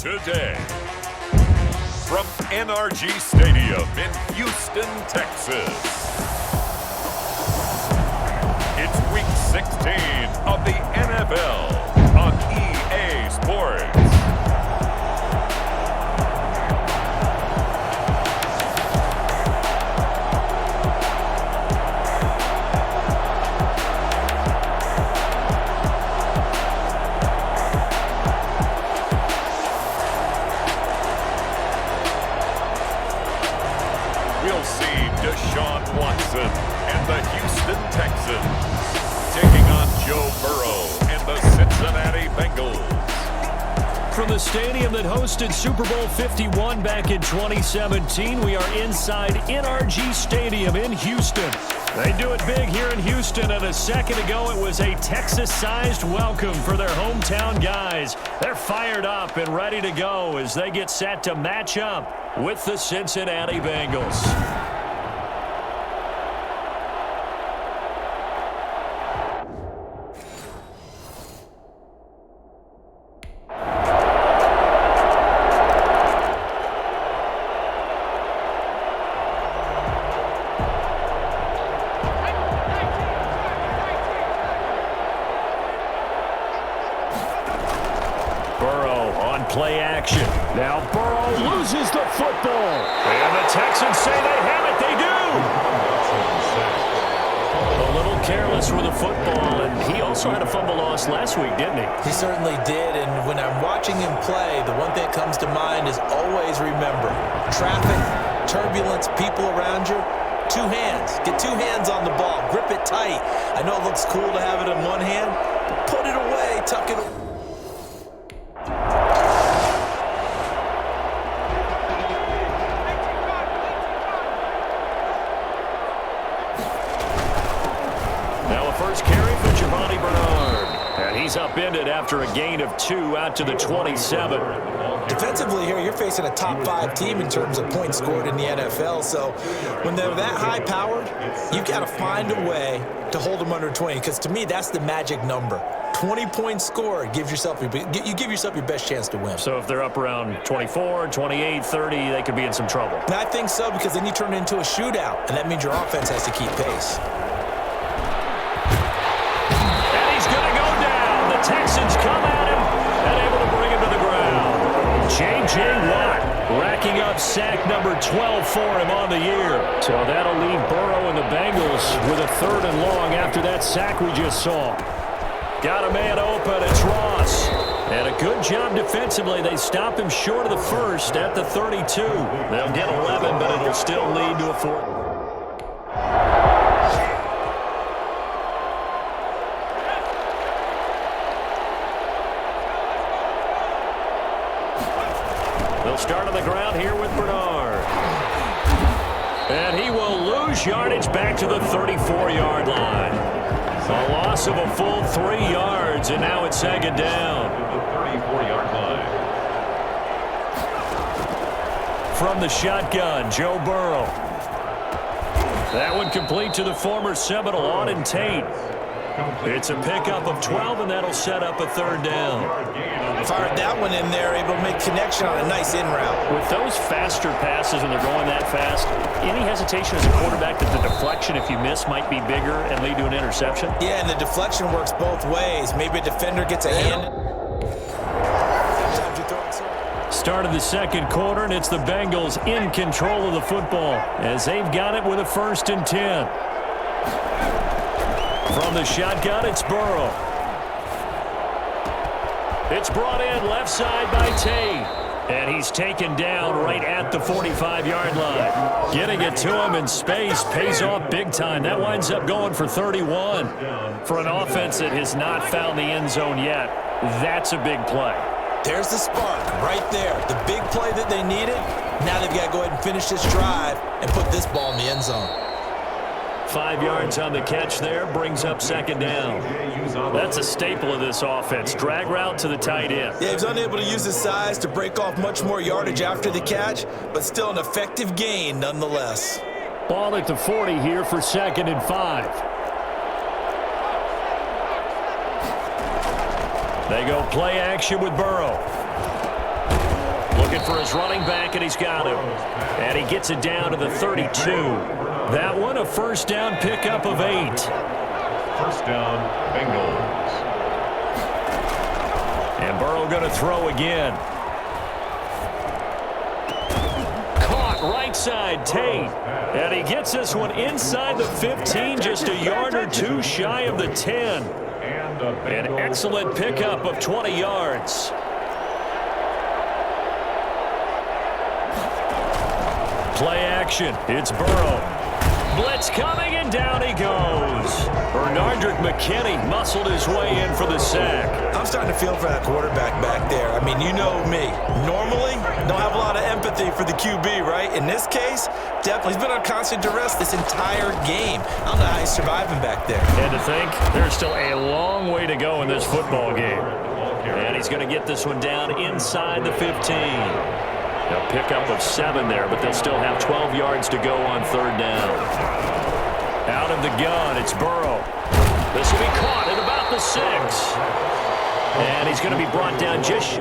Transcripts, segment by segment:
today. From NRG Stadium in Houston, Texas. It's Week 16 of the NFL on EA Sports. We'll see Deshaun Watson and the Houston Texans taking on Joe Burrow and the Cincinnati Bengals. From the stadium that hosted Super Bowl 51 back in 2017, we are inside NRG Stadium in Houston. They do it big here in Houston, and a second ago it was a Texas-sized welcome for their hometown guys. They're fired up and ready to go as they get set to match up with the Cincinnati Bengals. Burrow on play action. Now Burrow loses the football. And the Texans say they have it. They do. A little careless with the football, and he also had a fumble loss last week, didn't he? He certainly did, and when I'm watching him play, the one thing that comes to mind is always remember, traffic, turbulence, people around you, two hands. Get two hands on the ball. Grip it tight. I know it looks cool to have it in one hand, but put it away, tuck it away. First carry for Giovanni Bernard. And he's upended after a gain of 2 out to the 27. Defensively here, you're facing a top 5 team in terms of points scored in the NFL. So when they're that high-powered, you've got to find a way to hold them under 20. Because to me, that's the magic number. 20 points scored, you give yourself your best chance to win. So if they're up around 24, 28, 30, they could be in some trouble. And I think so, because then you turn it into a shootout, and that means your offense has to keep pace. Texans come at him and able to bring him to the ground. J.J. Watt racking up sack number 12 for him on the year. So that'll leave Burrow and the Bengals with a 3rd and long after that sack we just saw. Got a man open. It's Ross. And a good job defensively. They stop him short of the first at the 32. They'll get 11, but it'll still lead to a 4th. They'll start on the ground here with Bernard. And he will lose yardage back to the 34-yard line. A loss of a full 3 yards, and now it's 2nd down. The 34-yard line. From the shotgun, Joe Burrow. That one complete to the former Seminole, Auden Tate. It's a pickup of 12, and that'll set up a 3rd down. Fired that one in there, able to make connection on a nice in route. With those faster passes, when they're going that fast, any hesitation as a quarterback that the deflection, if you miss, might be bigger and lead to an interception? Yeah, and the deflection works both ways. Maybe a defender gets a hand. Start of the 2nd quarter, and it's the Bengals in control of the football as they've got it with a 1st and 10. From the shotgun, it's Burrow. It's brought in left side by Tate. And he's taken down right at the 45-yard line. Getting it to him in space pays off big time. That winds up going for 31. For an offense that has not found the end zone yet, that's a big play. There's the spark right there. The big play that they needed. Now they've got to go ahead and finish this drive and put this ball in the end zone. 5 yards on the catch there, brings up 2nd down. That's a staple of this offense. Drag route to the tight end. Yeah, he was unable to use his size to break off much more yardage after the catch, but still an effective gain nonetheless. Ball at the 40 here for 2nd and 5. They go play action with Burrow. Looking for his running back, and he's got him. And he gets it down to the 32. That one, a first down pickup of 8. First down, Bengals. And Burrow going to throw again. Caught right side, Tate. And he gets this one inside the 15, just a yard or two shy of the 10. An excellent pickup of 20 yards. Play action. It's Burrow. Blitz coming, and down he goes. Bernardrick McKinney muscled his way in for the sack. I'm starting to feel for that quarterback back there. I mean, you know me. Normally, don't have a lot of empathy for the QB, right? In this case, definitely. He's been on constant duress this entire game. I don't know how he's surviving back there. And to think, there's still a long way to go in this football game. And he's going to get this one down inside the 15. A pickup of 7 there, but they'll still have 12 yards to go on third down. Out of the gun, it's Burrow. This will be caught at about the 6. And he's going to be brought down just...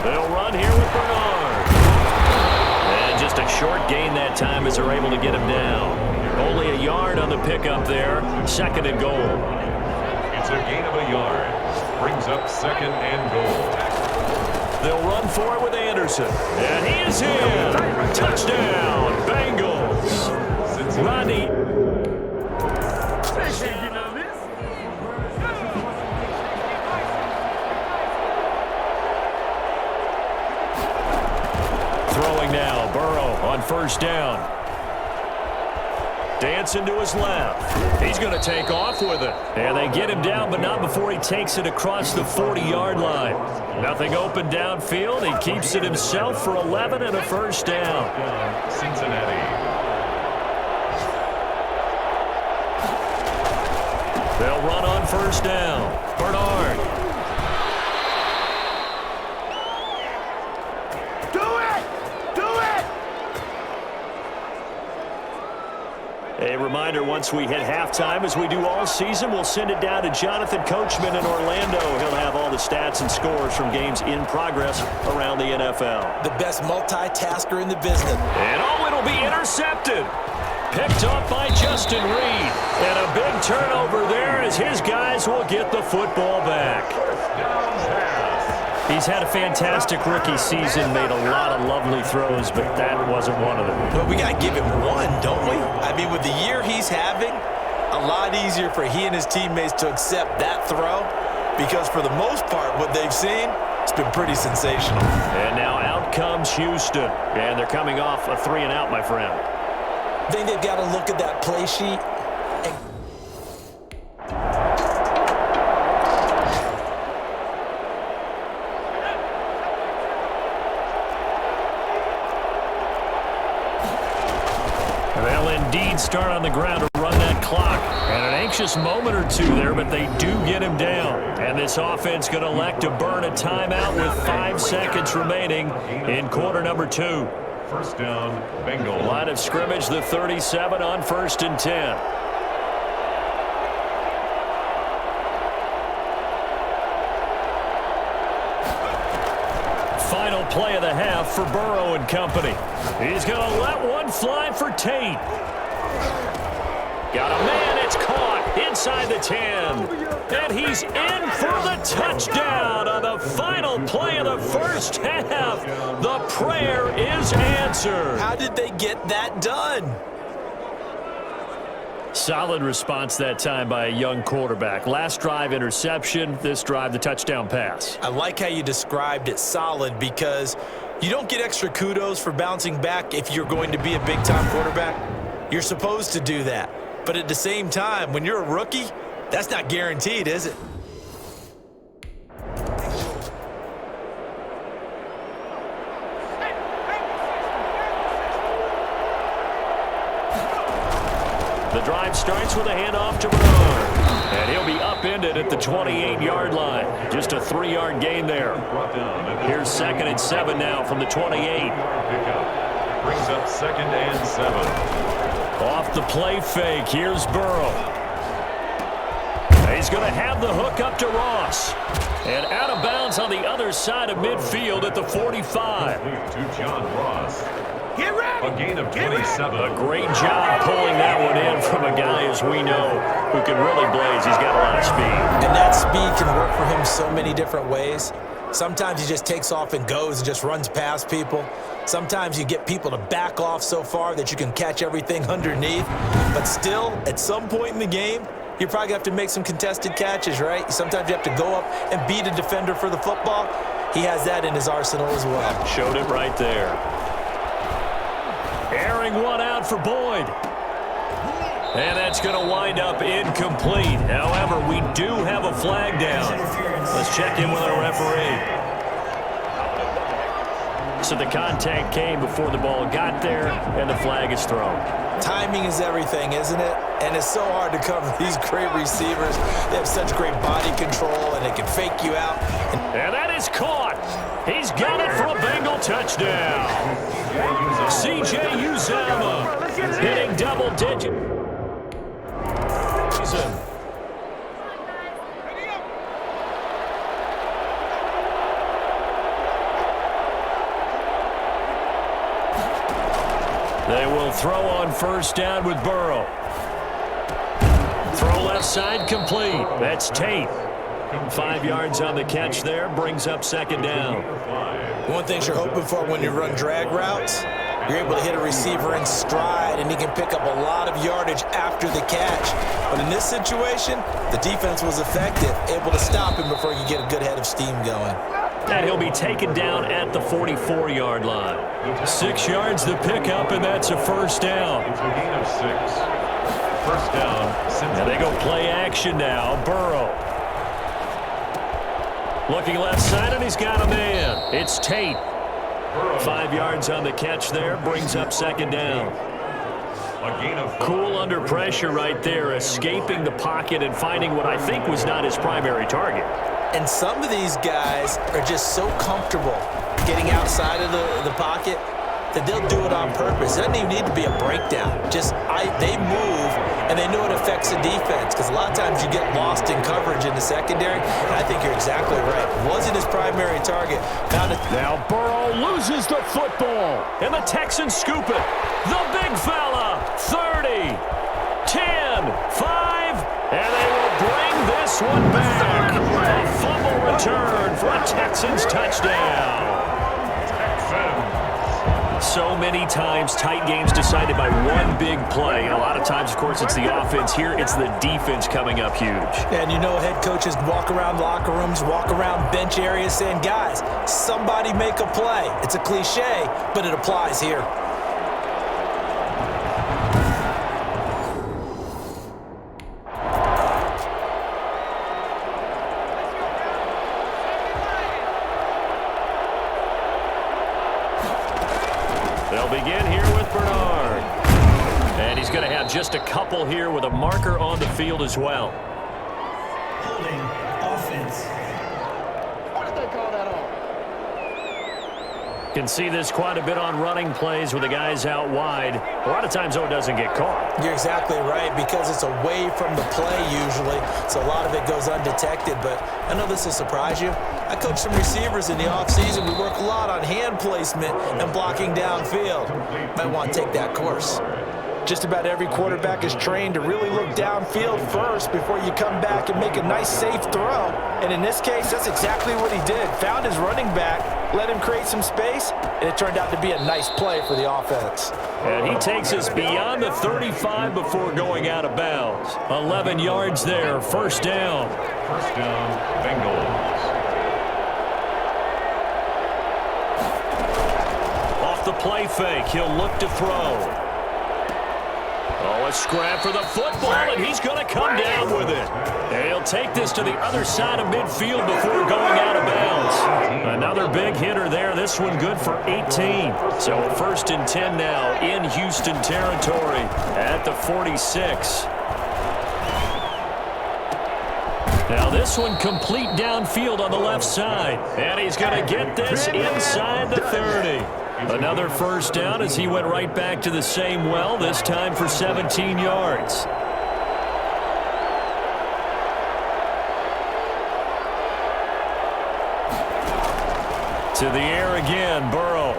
They'll run here with Bernard. And just a short gain that time as they're able to get him down. Only a yard on the pickup there. Second and goal. It's a gain of a yard. Brings up second and goal. They'll run for it with Anderson. And he is in. Touchdown, Bengals. Rodney. Throwing now, Burrow on first down. Dancing to his left. He's going to take off with it. And they get him down, but not before he takes it across the 40-yard line. Nothing open downfield. He keeps it himself for 11 and a first down. Cincinnati. They'll run on first down. Bernard. A reminder, once we hit halftime, as we do all season, we'll send it down to Jonathan Coachman in Orlando. He'll have all the stats and scores from games in progress around the NFL. The best multitasker in the business. And it'll be intercepted. Picked up by Justin Reed. And a big turnover there as his guys will get the football back. He's had a fantastic rookie season, made a lot of lovely throws, but that wasn't one of them. But we got to give him one, don't we? I mean, with the year he's having, a lot easier for he and his teammates to accept that throw because for the most part, what they've seen, it's been pretty sensational. And now out comes Houston, and they're coming off a 3-and-out, my friend. I think they've got to look at that play sheet. They'll indeed start on the ground to run that clock. And an anxious moment or two there, but they do get him down. And this offense going to elect to burn a timeout with 5 seconds remaining in quarter number 2. First down, Bengals. Line of scrimmage, the 37 on 1st and 10. Final play of the half for Burrow and company. He's going to let one fly for Tate. Got a man, it's caught inside the 10. And he's in for the touchdown on the final play of the first half. The prayer is answered. How did they get that done? Solid response that time by a young quarterback. Last drive, interception. This drive, the touchdown pass. I like how you described it solid because you don't get extra kudos for bouncing back if you're going to be a big-time quarterback. You're supposed to do that. But at the same time, when you're a rookie, that's not guaranteed, is it? The drive starts with a handoff to Bernard. And he'll be upended at the 28-yard line. Just a 3-yard gain there. Here's 2nd and 7 now from the 28. Brings up 2nd and 7. Off the play fake, here's Burrow. He's going to have the hook up to Ross. And out of bounds on the other side of midfield at the 45. To John Ross. Get ready. A gain of 27. A great job pulling that one in from a guy, as we know, who can really blaze. He's got a lot of speed. And that speed can work for him so many different ways. Sometimes he just takes off and goes and just runs past people. Sometimes you get people to back off so far that you can catch everything underneath. But still, at some point in the game, you're probably going to have to make some contested catches, right? Sometimes you have to go up and beat a defender for the football. He has that in his arsenal as well. Showed it right there. Airing one out for Boyd. And that's going to wind up incomplete. However, we do have a flag down. Let's check in with our referee. So the contact came before the ball got there, and the flag is thrown. Timing is everything, isn't it? And it's so hard to cover these great receivers. They have such great body control, and they can fake you out. And that is caught. He's got it for a Bengal touchdown. C.J. Uzomah hitting double digit. They will throw on first down with Burrow. Throw left side complete. That's Tate. 5 yards on the catch there, brings up 2nd down. One thing you're hoping for when you run drag routes, you're able to hit a receiver in stride, and he can pick up a lot of yardage after the catch. But in this situation, the defense was effective, able to stop him before you get a good head of steam going. And he'll be taken down at the 44-yard line. 6 yards the pickup, and that's a first down. It's a gain of 6. First down. And they go play action now. Burrow. Looking left side, and he's got a man. It's Tate. 5 yards on the catch there, brings up 2nd down. A gain of 5. Cool under pressure right there, escaping the pocket and finding what I think was not his primary target. And some of these guys are just so comfortable getting outside of the pocket that they'll do it on purpose. It doesn't even need to be a breakdown. They move, and they know it affects the defense, because a lot of times you get lost in coverage in the secondary, and I think you're exactly right. Wasn't his primary target. Now Burrow loses the football, and the Texans scoop it. The big fella, 30, 10, 5, and they will bring this one back. A fumble return for a Texans touchdown. So many times, tight games decided by one big play. And a lot of times, of course, it's the offense. Here, it's the defense coming up huge. And you know, head coaches walk around locker rooms, walk around bench areas saying, guys, somebody make a play. It's a cliche, but it applies here. They'll begin here with Bernard. And he's going to have just a couple here with a marker on the field as well. Holding offense. What did they call that on? Can see this quite a bit on running plays with the guys out wide. A lot of times, though, it doesn't get caught. You're exactly right, because it's away from the play usually, so a lot of it goes undetected. But I know this will surprise you. I coach some receivers in the offseason. We work a lot on hand placement and blocking downfield. Might want to take that course. Just about every quarterback is trained to really look downfield first before you come back and make a nice, safe throw. And in this case, that's exactly what he did. Found his running back, let him create some space, and it turned out to be a nice play for the offense. And he takes us beyond the 35 before going out of bounds. 11 yards there, first down. First down, Bengals. Off the play fake, he'll look to throw. Oh, a scrap for the football, and he's going to come down with it. And he'll take this to the other side of midfield before going out of bounds. Another big hitter there. This one good for 18. So 1st and 10 now in Houston territory at the 46. Now this one complete downfield on the left side. And he's going to get this inside the 30. Another first down as he went right back to the same well, this time for 17 yards. To the air again, Burrow.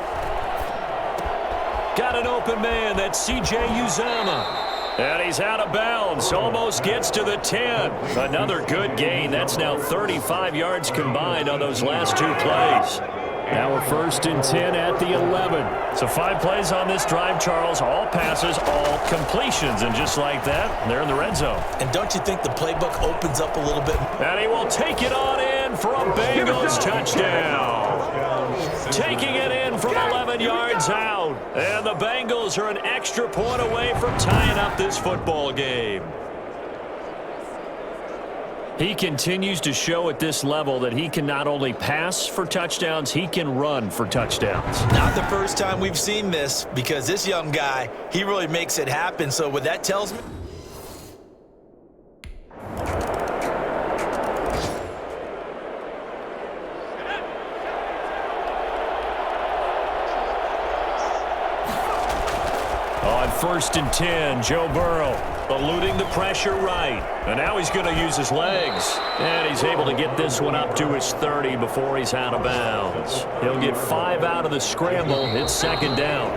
Got an open man, that's C.J. Uzomah. And he's out of bounds, almost gets to the 10. Another good gain. That's now 35 yards combined on those last two plays. Now we're 1st and 10 at the 11. So 5 plays on this drive, Charles. All passes, all completions. And just like that, they're in the red zone. And don't you think the playbook opens up a little bit? And he will take it on in for a Bengals touchdown. Taking it in from 11 yards out. And the Bengals are an extra point away from tying up this football game. He continues to show at this level that he can not only pass for touchdowns, he can run for touchdowns. Not the first time we've seen this, because this young guy, he really makes it happen. So what that tells me... On 1st and 10, Joe Burrow eluding the pressure right. And now he's going to use his legs. And he's able to get this one up to his 30 before he's out of bounds. He'll get 5 out of the scramble. It's 2nd down.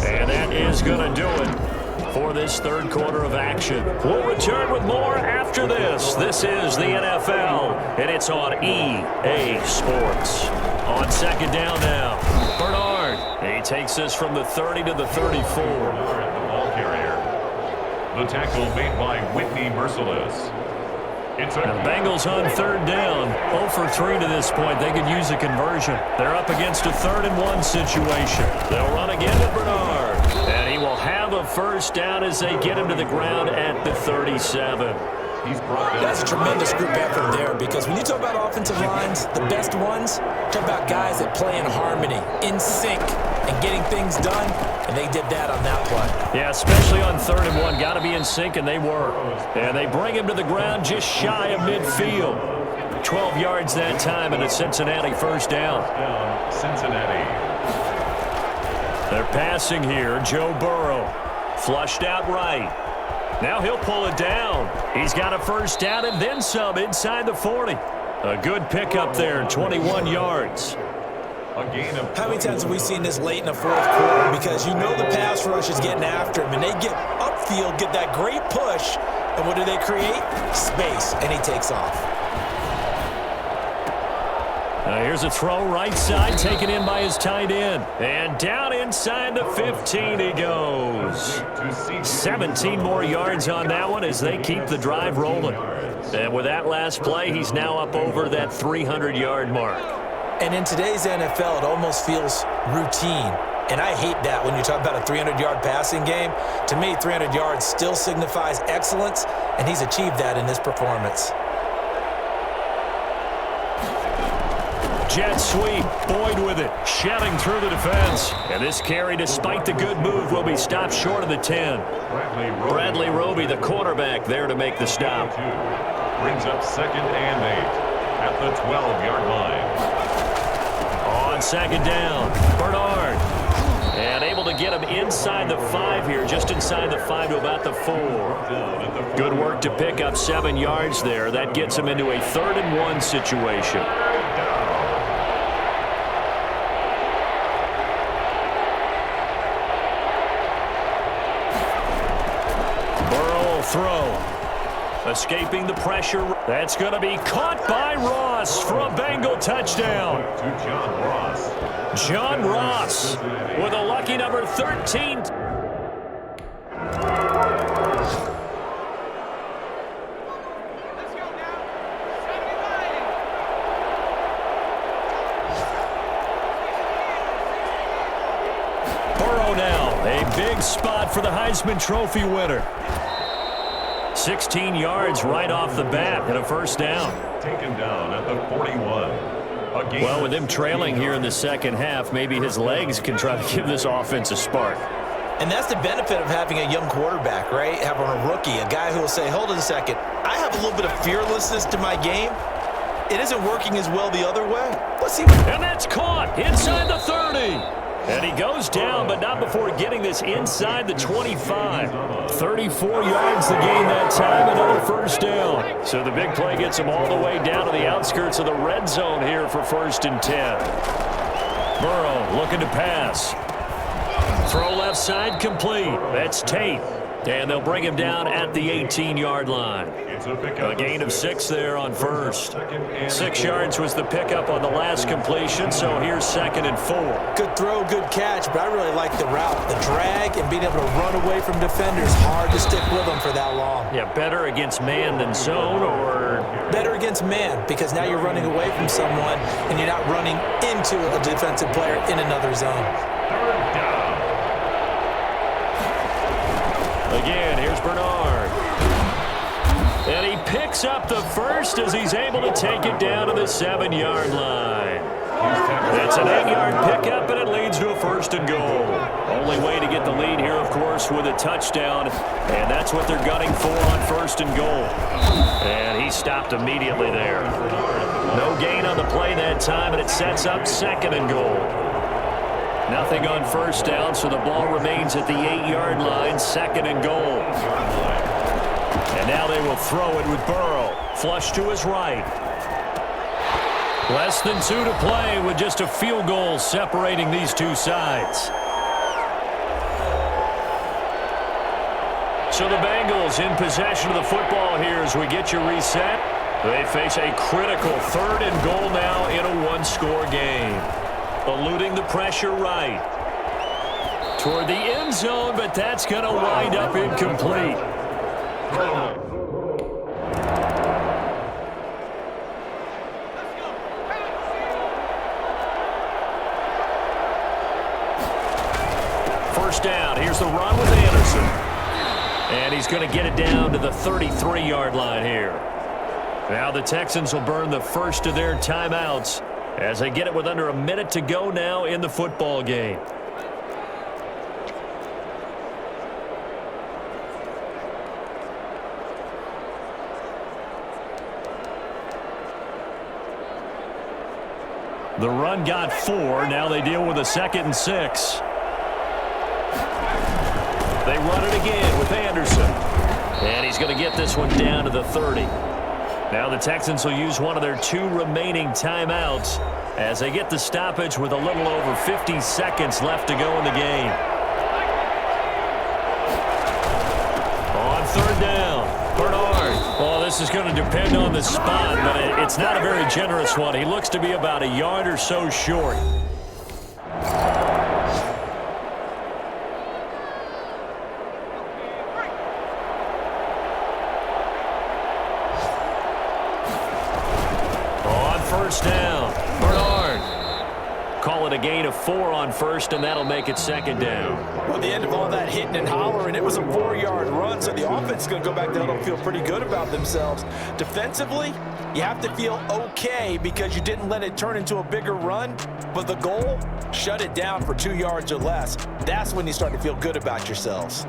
And that is going to do it for this 3rd quarter of action. We'll return with more after this. This is the NFL, and it's on EA Sports. On 2nd down now, Bernard. He takes this from the 30 to the 34. The tackle made by Whitney Merciless. It's Now the Bengals on 3rd down. 0 for 3 to this point. They could use a conversion. They're up against a 3rd and 1 situation. They'll run again with Bernard. And he will have a 1st down as they get him to the ground at the 37. That's a tremendous group effort there, because when you talk about offensive lines, the best ones, talk about guys that play in harmony, in sync, and getting things done, and they did that on that play. Yeah, especially on 3rd and 1. Got to be in sync, and they were. And they bring him to the ground just shy of midfield. 12 yards that time, and a Cincinnati 1st down. Cincinnati. They're passing here. Joe Burrow flushed out right. Now he'll pull it down. He's got a 1st down and then some inside the 40. A good pickup there, 21 yards. How many times have we seen this late in the 4th quarter? Because you know the pass rush is getting after him, and they get upfield, get that great push, and what do they create? Space, and he takes off. Here's a throw right side, taken in by his tight end. And down inside the 15 he goes. 17 more yards on that one as they keep the drive rolling. And with that last play, he's now up over that 300-yard mark. And in today's NFL, it almost feels routine. And I hate that when you talk about a 300-yard passing game. To me, 300 yards still signifies excellence, and he's achieved that in this performance. Jet sweep, Boyd with it, shouting through the defense. And this carry, despite the good move, will be stopped short of the 10. Bradley Roby, the quarterback, there to make the stop. Brings up 2nd and 8 at the 12-yard line. On 2nd down, Bernard. And able to get him inside the 5 here, just inside the 5 to about the 4. Good work to pick up 7 yards there. That gets him into a 3rd and 1 situation. Throw. Escaping the pressure. That's going to be caught by Ross for a Bengal touchdown. To John Ross. John Ross with a lucky number 13. Burrow now, a big spot for the Heisman Trophy winner. 16 yards right off the bat and a 1st down. Taken down at the 41. Well, with him trailing here in the 2nd half, maybe his legs can try to give this offense a spark. And that's the benefit of having a young quarterback, right? Having a rookie, a guy who will say, hold on a second, I have a little bit of fearlessness to my game. It isn't working as well the other way. Let's see. And that's caught inside the 30. And he goes down, but not before getting this inside the 25. 34 yards the gain that time, another first down. So the big play gets him all the way down to the outskirts of the red zone here for 1st and 10. Burrow looking to pass. Throw left side complete. That's Tate. And they'll bring him down at the 18-yard line. A gain of 6 there on first. 6 yards was the pickup on the last completion, so here's 2nd and 4. Good throw, good catch, but I really like the route. The drag and being able to run away from defenders. Hard to stick with them for that long. Yeah, better against man than zone, or? Better against man, because now you're running away from someone and you're not running into a defensive player in another zone. Again, here's Bernard. And he picks up the first as he's able to take it down to the 7-yard line. It's an 8-yard pickup, and it leads to a 1st and goal. Only way to get the lead here, of course, with a touchdown, and that's what they're gunning for on 1st and goal. And he stopped immediately there. No gain on the play that time, and it sets up 2nd and goal. Nothing on 1st down, so the ball remains at the 8-yard line, 2nd and goal. And now they will throw it with Burrow. Flush to his right. Less than 2 to play with just a field goal separating these two sides. So the Bengals in possession of the football here as we get you reset. They face a critical 3rd and goal now in a 1-score game. Eluding the pressure right. Toward the end zone, but that's going to wind up incomplete. First down. Here's the run with Anderson. And he's going to get it down to the 33-yard line here. Now the Texans will burn the first of their timeouts as they get it with under a minute to go now in the football game. The run got 4. Now they deal with a 2nd and 6. They run it again with Anderson. And he's going to get this one down to the 30. Now the Texans will use one of their 2 remaining timeouts as they get the stoppage with a little over 50 seconds left to go in the game. On 3rd down, Bernard. Well, this is going to depend on the spot, but it's not a very generous one. He looks to be about a yard or so short. First down, Bernard. Call it a gain of 4 on first, and that'll make it 2nd down. Well, the end of all that hitting and hollering, it was a 4-yard run, so the offense is going to go back there and feel pretty good about themselves. Defensively, you have to feel okay because you didn't let it turn into a bigger run, but the goal, shut it down for 2 yards or less. That's when you start to feel good about yourselves.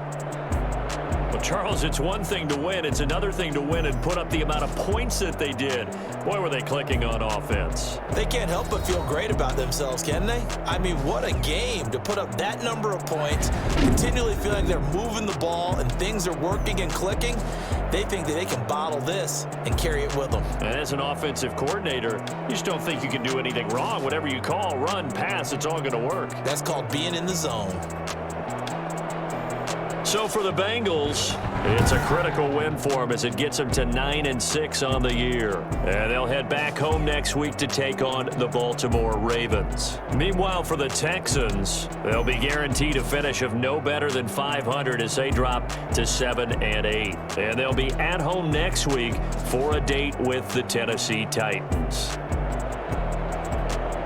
Well, Charles, it's one thing to win. It's another thing to win and put up the amount of points that they did. Boy, were they clicking on offense. They can't help but feel great about themselves, can they? I mean, what a game to put up that number of points, continually feeling they're moving the ball and things are working and clicking. They think that they can bottle this and carry it with them. And as an offensive coordinator, you just don't think you can do anything wrong. Whatever you call, run, pass, it's all going to work. That's called being in the zone. So for the Bengals, it's a critical win for them as it gets them to 9-6 on the year. And they'll head back home next week to take on the Baltimore Ravens. Meanwhile, for the Texans, they'll be guaranteed a finish of no better than 500 as they drop to 7-8. And they'll be at home next week for a date with the Tennessee Titans.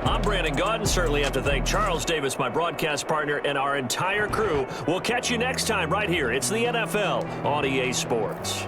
I'm Brandon Gaudin. Certainly have to thank Charles Davis, my broadcast partner, and our entire crew. We'll catch you next time right here. It's the NFL on EA Sports.